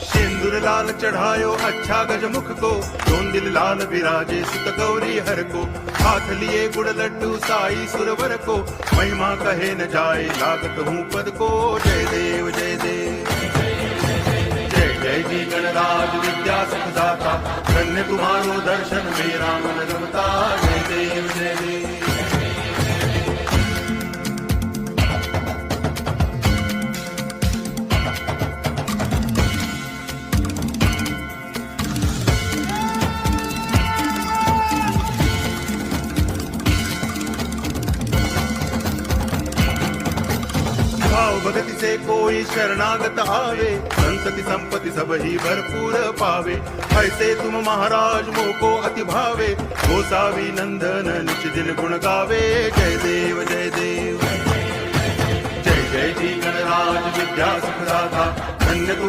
सिंदूर लाल चढ़ायो अच्छा गजमुख को, दोन दिल लाल विराजे सुत गौरी हर को। हाथ लिए गुड़ लड्डू साई सुरवर को, महिमा कहे न जाए लागत हूँ पद को। जय देव जय देव जय जय जी गणराज विद्या सुखदाता, धन्य तुम्हारो दर्शन मेरा मन रमता। जय देव जय देव भाव भगति से कोई शरणागत आवे, संतति संपत्ति सब ही भरपूर पावे। ऐसे तुम महाराज मोको अति भावे, गोसावी नंदन निच दिन गुण गावे। जय देव जय देव जय जय जी गणराज विद्या सुखदाता, धन्य तुम